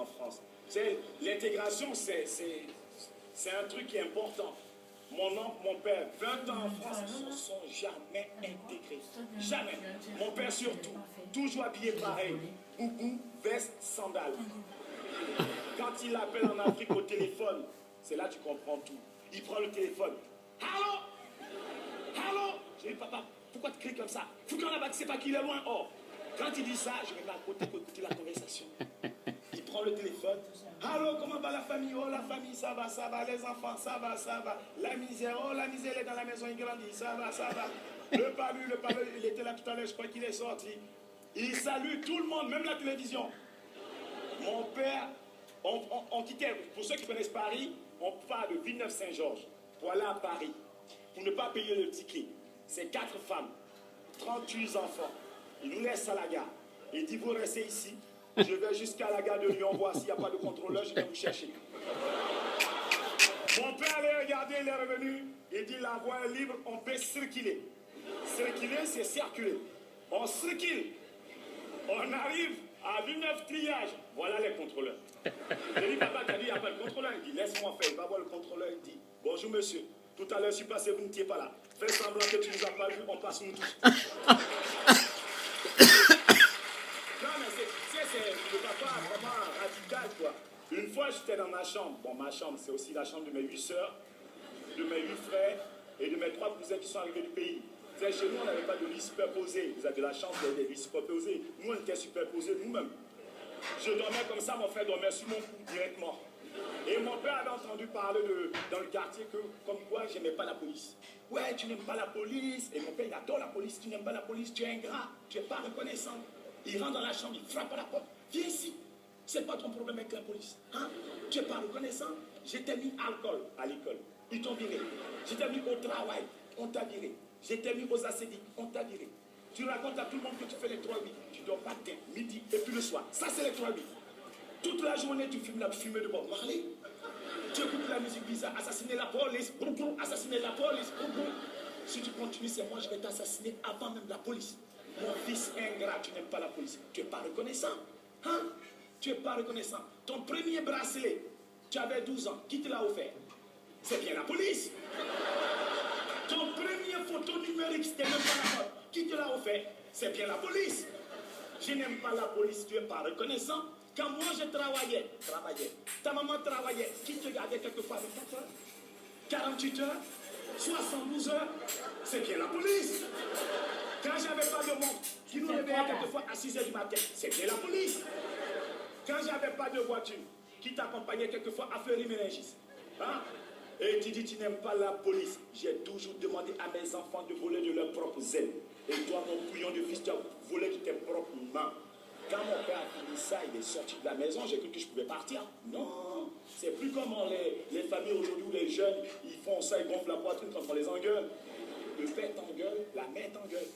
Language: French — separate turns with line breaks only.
en France. L'intégration, c'est un truc qui est important. Mon oncle, mon père, 20 ans en France, ils ne se sont jamais intégrés. Jamais. Mon père surtout. Toujours habillé pareil. Boubou, veste, sandales. Quand il appelle en Afrique au téléphone, c'est là que tu comprends tout. Il prend le téléphone. Allô? Allô? J'ai dit, papa, pourquoi tu cries comme ça? Faut qu'on là-bas, tu sais pas qu'il est loin. Oh. Quand il dit ça, je vais à côté pour écouter la conversation. Il prend le téléphone. Allô, comment va la famille? Oh, la famille, ça va. Les enfants, ça va. La misère, oh, la misère, elle est dans la maison, il grandit, ça va. Le palu, il était là tout à l'heure, je crois qu'il est sorti. Il salue tout le monde, même la télévision. Mon père, on quittait, pour ceux qui connaissent Paris, on part de Villeneuve-Saint-Georges pour aller à Paris, pour ne pas payer le ticket. C'est 4 femmes, 38 enfants. Il nous laisse à la gare. Il dit, vous restez ici. Je vais jusqu'à la gare de Lyon, voir s'il n'y a pas de contrôleur, je vais vous chercher. Mon père allait regarder, il est revenu. Il dit, la voie est libre, on peut circuler. Circuler, c'est circuler. On circule. On arrive à Villeneuve triage. Voilà les contrôleurs. Je dis, papa, tu as dit, il n'y a pas de contrôleur. Il dit, laisse-moi faire. Il va voir le contrôleur. Il dit, bonjour monsieur. Tout à l'heure, je suis passé, vous n'étiez pas là. Fais semblant que tu ne nous as pas vu, on passe nous tous. Non, mais c'est le papa vraiment radical, quoi. Une fois, j'étais dans ma chambre. Bon, ma chambre, c'est aussi la chambre de mes 8 sœurs, de mes 8 frères et de mes 3 cousins qui sont arrivés du pays. Chez nous, on n'avait pas de lit superposé. Vous avez la chance d'avoir des lits superposés. Nous, on était superposés nous-mêmes. Je dormais comme ça, mon frère dormait sur mon cou directement. Et mon père avait entendu parler dans le quartier que, comme quoi, je n'aimais pas la police. Ouais, tu n'aimes pas la police. Et mon père, il adore la police. Tu n'aimes pas la police, tu es ingrat, tu n'es pas reconnaissant. Il rentre dans la chambre, il frappe à la porte. Viens ici. C'est pas ton problème avec la police. Hein? Tu n'es pas reconnaissant. Je t'ai mis alcool à l'école. Ils t'ont viré. Je t'ai mis au travail. On t'a viré. Je t'ai mis aux acédiques. On t'a viré. Tu racontes à tout le monde que tu fais les 3-8. Tu dors matin, midi et puis le soir. Ça, c'est les 3-8. Toute la journée, tu fumes la fumée de Bob Marley. Tu écoutes la musique bizarre. Assassiner la police. Boum, boum. Assassiner la police. Boum, boum. Si tu continues, c'est moi, je vais t'assassiner avant même la police. Mon fils ingrat, tu n'aimes pas la police. Tu n'es pas reconnaissant. Hein? Tu n'es pas reconnaissant. Ton premier bracelet, tu avais 12 ans. Qui te l'a offert? C'est bien la police. Ton premier photo numérique, c'était même pas la mode. Qui te l'a offert? C'est bien la police. Je n'aime pas la police, tu n'es pas reconnaissant. Quand moi je travaillais, ta maman travaillait, qui te gardait quelquefois 24 heures, 48 heures, 72 heures, c'est bien la police. Quand j'avais pas de montre, qui nous réveillait quelquefois à 6 heures du matin, c'est bien la police. Quand j'avais pas de voiture, qui t'accompagnait quelquefois à faire Méningis. Hein? Et tu dis, tu n'aimes pas la police. J'ai toujours demandé à mes enfants de voler de leurs propres ailes. Et toi, mon couillon de fils, tu as volé de tes propres mains. Quand mon père a fini ça, il est sorti de la maison, j'ai cru que je pouvais partir. Non, c'est plus comme les familles aujourd'hui où les jeunes, ils font ça, ils gonflent la poitrine quand on les engueule. Le père t'engueule, la mère t'engueule.